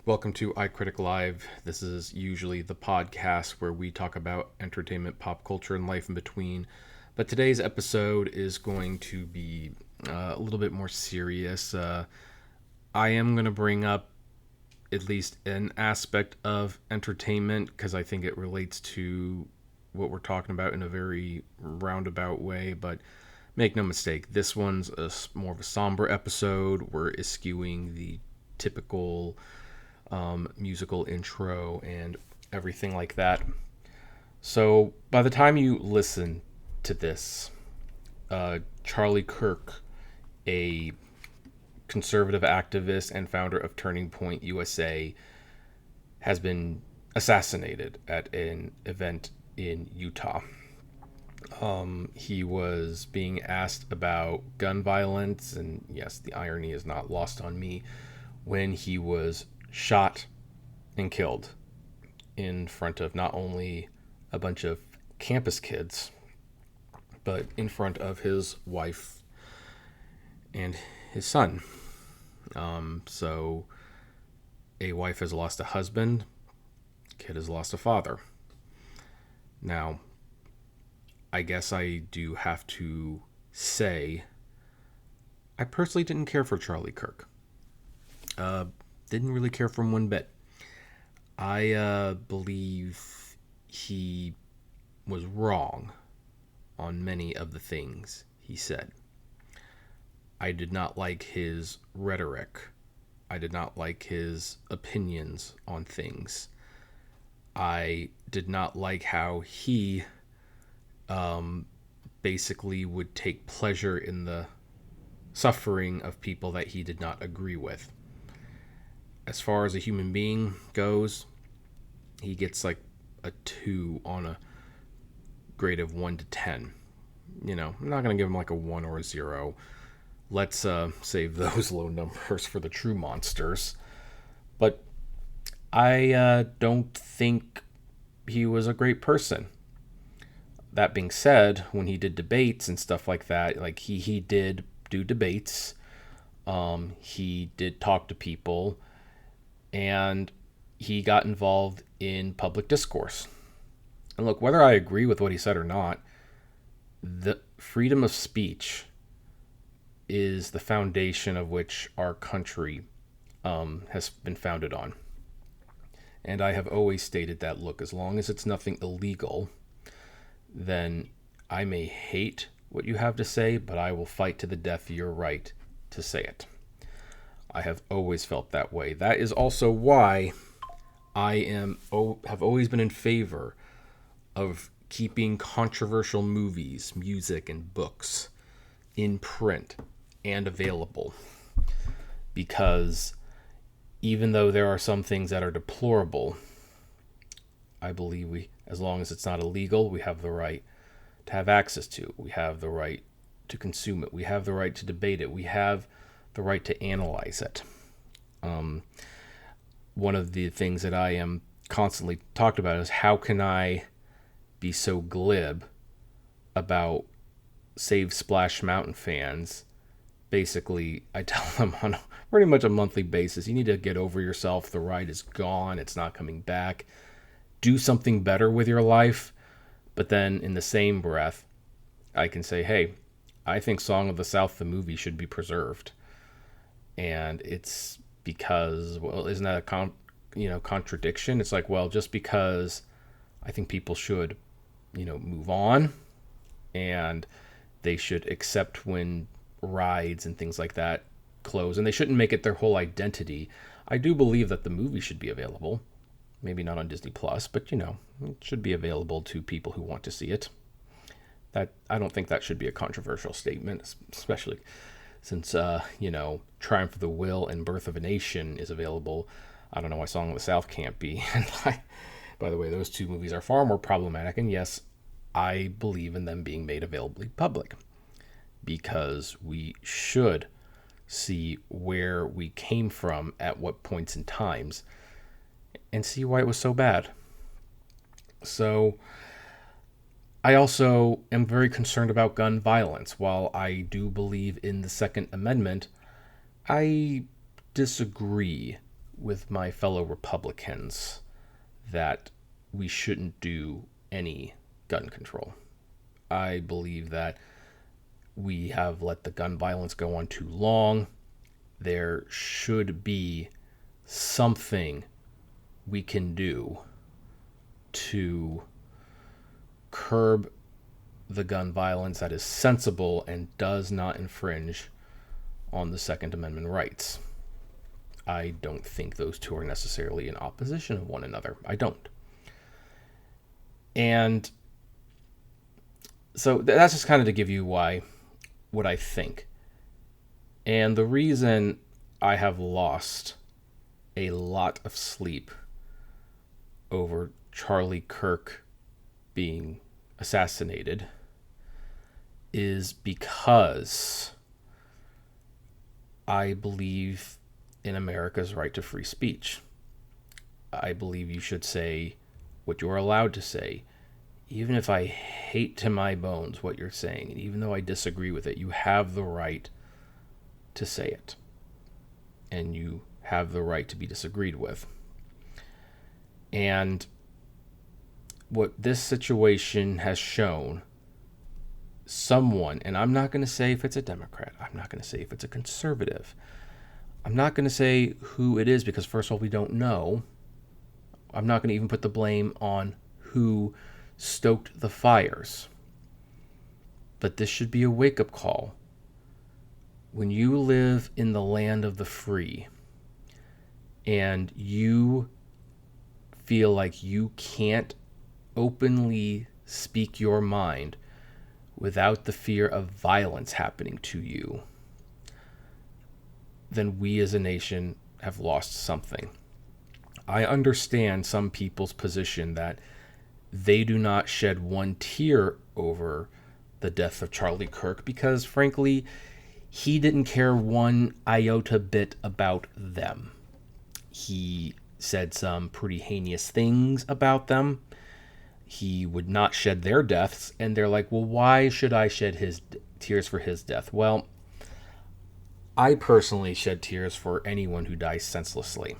Welcome to iCritic Live. This is usually the podcast where we talk about entertainment, pop culture, and life in between. But today's episode is going to be a little bit more serious. I am going to bring up at least an aspect of entertainment because I think it relates to what we're talking about in a very roundabout way. But make no mistake, this one's more of a somber episode. We're eschewing the typical musical intro and everything like that. So by the time you listen to this, Charlie Kirk, a conservative activist and founder of Turning Point USA, has been assassinated at an event in Utah. He was being asked about gun violence, and yes, the irony is not lost on me, when he was shot and killed in front of not only a bunch of campus kids, but in front of his wife and his son. So a wife has lost a husband, kid has lost a father. Now, I guess I do have to say, I personally didn't care for Charlie Kirk. Didn't really care for him one bit. I believe he was wrong on many of the things he said. I did not like his rhetoric. I did not like his opinions on things. I did not like how he basically would take pleasure in the suffering of people that he did not agree with. As far as a human being goes, he gets like a 2 on a grade of 1 to 10. I'm not going to give him like a 1 or a 0. Let's save those low numbers for the true monsters. But I don't think he was a great person. That being said, when he did debates and stuff like that, like he did do debates. He did talk to people, and he got involved in public discourse. And look, whether I agree with what he said or not, the freedom of speech is the foundation of which our country has been founded on. And I have always stated that, look, as long as it's nothing illegal, then I may hate what you have to say, but I will fight to the death your right to say it. I have always felt that way. That is also why have always been in favor of keeping controversial movies, music, and books in print and available. Because even though there are some things that are deplorable, I believe as long as it's not illegal, we have the right to have access to it. We have the right to consume it. We have the right to debate it. We have the right to analyze it. One of the things that I am constantly talked about is how can I be so glib about Save Splash Mountain fans. Basically, I tell them on pretty much a monthly basis, you need to get over yourself. The ride is gone. It's not coming back. Do something better with your life. But then in the same breath, I can say, hey, I think Song of the South, the movie, should be preserved. And it's because, well, isn't that a contradiction? It's like, well, just because I think people should, move on, and they should accept when rides and things like that close, and they shouldn't make it their whole identity. I do believe that the movie should be available. Maybe not on Disney Plus, but it should be available to people who want to see it. That I don't think that should be a controversial statement, especially since Triumph of the Will and Birth of a Nation is available. I don't know why Song of the South can't be. And by the way, those two movies are far more problematic, and yes, I believe in them being made available public, because we should see where we came from at what points in times and see why it was so bad. So I also am very concerned about gun violence. While I do believe in the Second Amendment, I disagree with my fellow Republicans that we shouldn't do any gun control. I believe that we have let the gun violence go on too long. There should be something we can do to curb the gun violence that is sensible and does not infringe on the Second Amendment rights. I don't think those two are necessarily in opposition of one another. I don't. And so that's just kind of to give you what I think. And the reason I have lost a lot of sleep over Charlie Kirk being assassinated is because I believe in America's right to free speech. I believe you should say what you're allowed to say. Even if I hate to my bones what you're saying, and even though I disagree with it, you have the right to say it. And you have the right to be disagreed with. And what this situation has shown, someone, and I'm not going to say if it's a Democrat, I'm not going to say if it's a conservative, I'm not going to say who it is because, first of all, we don't know. I'm not going to even put the blame on who stoked the fires. But this should be a wake-up call. When you live in the land of the free and you feel like you can't openly speak your mind without the fear of violence happening to you, then we as a nation have lost something. I understand some people's position that they do not shed one tear over the death of Charlie Kirk because, frankly, he didn't care one iota bit about them. He said some pretty heinous things about them. He would not shed their deaths, and they're like, well, why should I shed his tears for his death? Well, I personally shed tears for anyone who dies senselessly.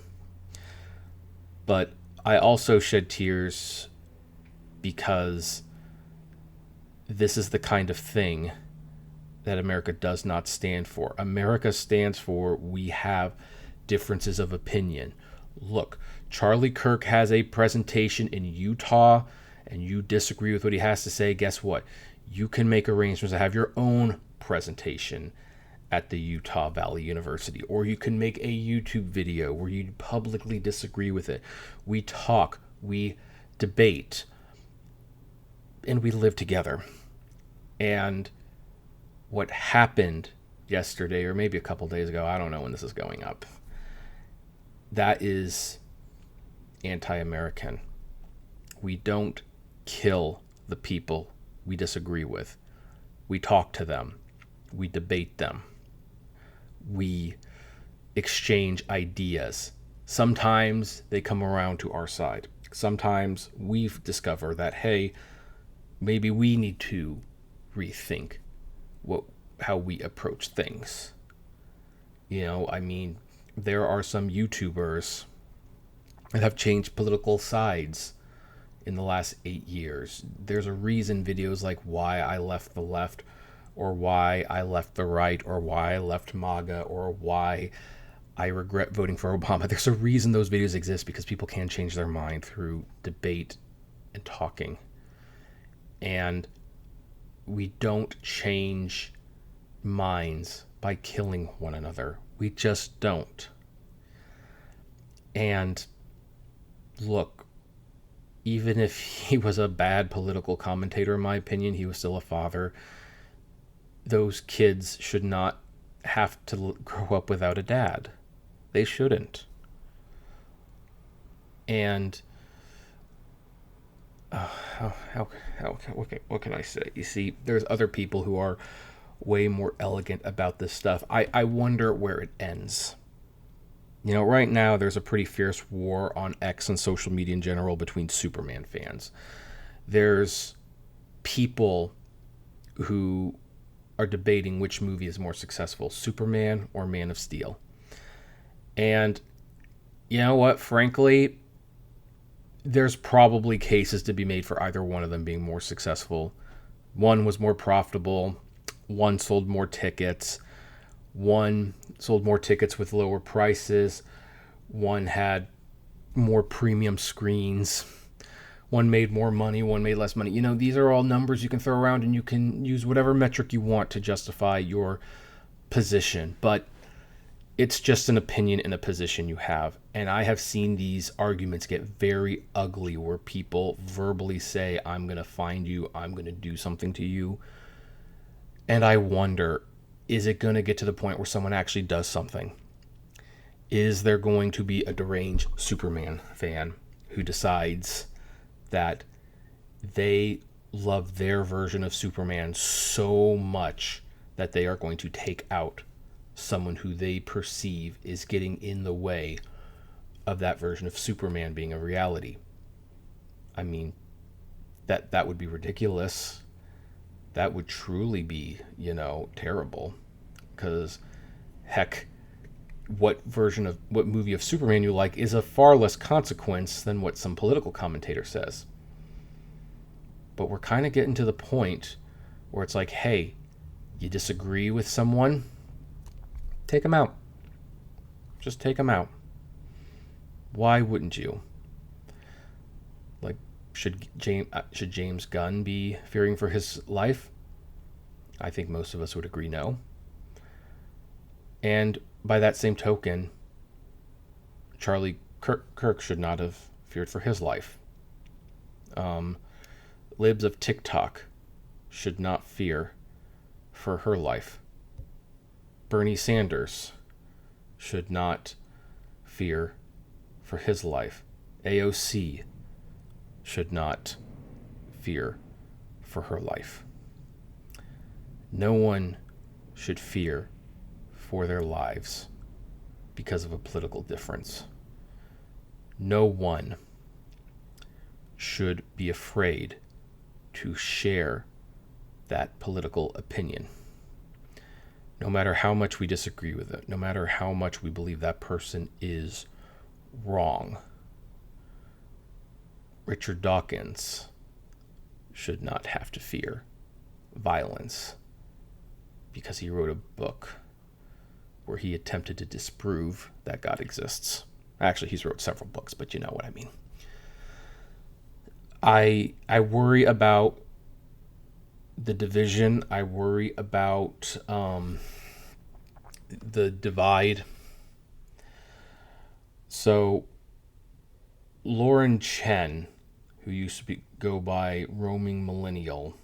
But I also shed tears because this is the kind of thing that America does not stand for. America stands for we have differences of opinion. Look, Charlie Kirk has a presentation in Utah and you disagree with what he has to say. Guess what? You can make arrangements to have your own presentation at the Utah Valley University, or you can make a YouTube video where you publicly disagree with it. We talk, we debate, and we live together. And what happened yesterday, or maybe a couple days ago, I don't know when this is going up, that is anti-American. We don't kill the people we disagree with. We talk to them. We debate them. We exchange ideas. Sometimes they come around to our side. Sometimes we discover that, hey, maybe we need to rethink how we approach things. There are some YouTubers that have changed political sides in the last 8 years. There's a reason videos like why I left the left, or why I left the right, or why I left MAGA, or why I regret voting for Obama. There's a reason those videos exist, because people can change their mind through debate and talking. And we don't change minds by killing one another. We just don't. And look, even if he was a bad political commentator, in my opinion, he was still a father. Those kids should not have to grow up without a dad. They shouldn't. And what can I say? You see, there's other people who are way more elegant about this stuff. I wonder where it ends. Right now there's a pretty fierce war on X and social media in general between Superman fans. There's people who are debating which movie is more successful, Superman or Man of Steel. And, You know what? Frankly, there's probably cases to be made for either one of them being more successful. One was more profitable. One sold more tickets. One sold more tickets with lower prices. One had more premium screens. One made more money. One made less money. You know, these are all numbers you can throw around, and you can use whatever metric you want to justify your position. But it's just an opinion and a position you have. And I have seen these arguments get very ugly where people verbally say, I'm going to find you, I'm going to do something to you. And I wonder, is it going to get to the point where someone actually does something? Is there going to be a deranged Superman fan who decides that they love their version of Superman so much that they are going to take out someone who they perceive is getting in the way of that version of Superman being a reality? I mean, that would be ridiculous. That would truly be, terrible. Because, heck, what movie of Superman you like is of far less consequence than what some political commentator says. But we're kind of getting to the point where it's like, hey, you disagree with someone? Take them out. Just take them out. Why wouldn't you? Like, should James Gunn be fearing for his life? I think most of us would agree no. And by that same token, Charlie Kirk should not have feared for his life. Libs of TikTok should not fear for her life. Bernie Sanders should not fear for his life. AOC should not fear for her life. No one should fear for their lives because of a political difference. No one should be afraid to share that political opinion. No matter how much we disagree with it, no matter how much we believe that person is wrong. Richard Dawkins should not have to fear violence because he wrote a book where he attempted to disprove that God exists. Actually, he's wrote several books, but you know what I mean. I worry about the division. I worry about the divide. So Lauren Chen, who used to go by Roaming Millennial,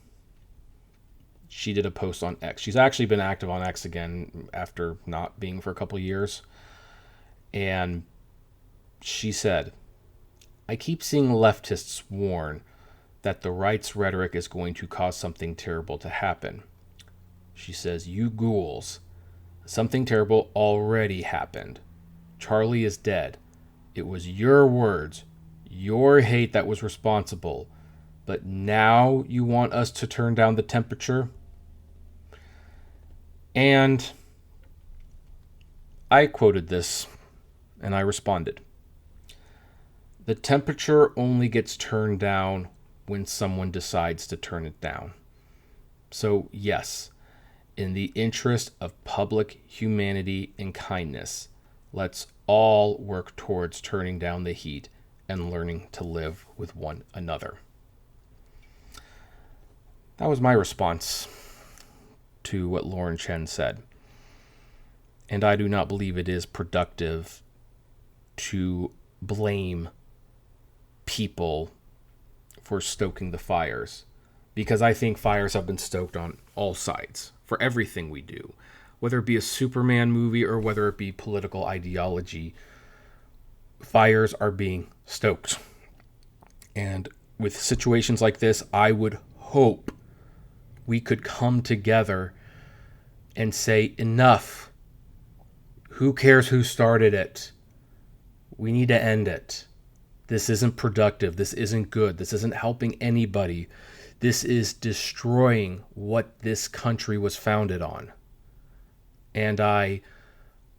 she did a post on X. She's actually been active on X again after not being for a couple years. And she said, I keep seeing leftists warn that the right's rhetoric is going to cause something terrible to happen. She says, you ghouls, something terrible already happened. Charlie is dead. It was your words, your hate that was responsible. But now you want us to turn down the temperature? And I quoted this, and I responded. The temperature only gets turned down when someone decides to turn it down. So yes, in the interest of public humanity and kindness, let's all work towards turning down the heat and learning to live with one another. That was my response to what Lauren Chen said. And I do not believe it is productive to blame people for stoking the fires, because I think fires have been stoked on all sides for everything we do, whether it be a Superman movie or whether it be political ideology. Fires are being stoked. And with situations like this, I would hope we could come together and say, enough. Who cares who started it? We need to end it. This isn't productive. This isn't good. This isn't helping anybody. This is destroying what this country was founded on. And I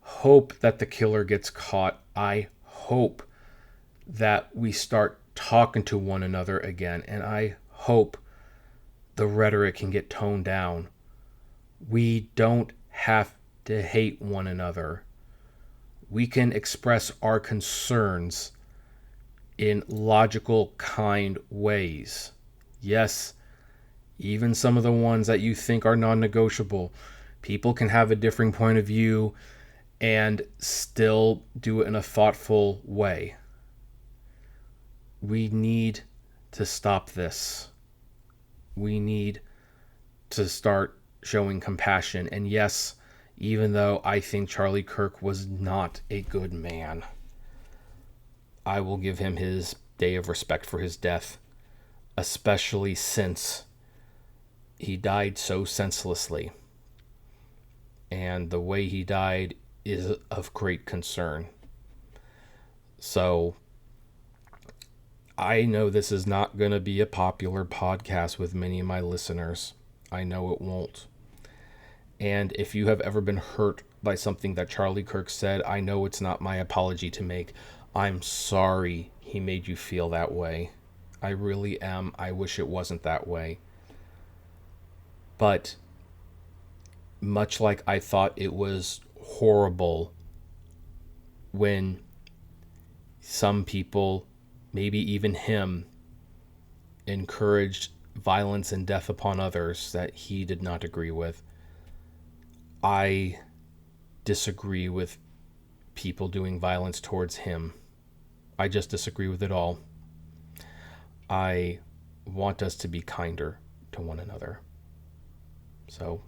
hope that the killer gets caught. I hope that we start talking to one another again, and I hope the rhetoric can get toned down. We don't have to hate one another. We can express our concerns in logical, kind ways. Yes, even some of the ones that you think are non-negotiable. People can have a differing point of view and still do it in a thoughtful way. We need to stop this. We need to start showing compassion. And yes, even though I think Charlie Kirk was not a good man, I will give him his day of respect for his death, especially since he died so senselessly. And the way he died is of great concern. So I know this is not going to be a popular podcast with many of my listeners. I know it won't. And if you have ever been hurt by something that Charlie Kirk said, I know it's not my apology to make. I'm sorry he made you feel that way. I really am. I wish it wasn't that way. But much like I thought it was horrible when some people, maybe even him, encouraged violence and death upon others that he did not agree with, I disagree with people doing violence towards him. I just disagree with it all. I want us to be kinder to one another. So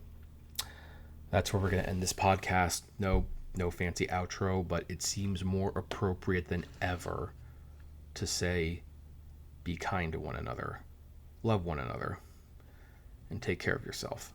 that's where we're going to end this podcast. No fancy outro, but it seems more appropriate than ever to say, be kind to one another, love one another, and take care of yourself.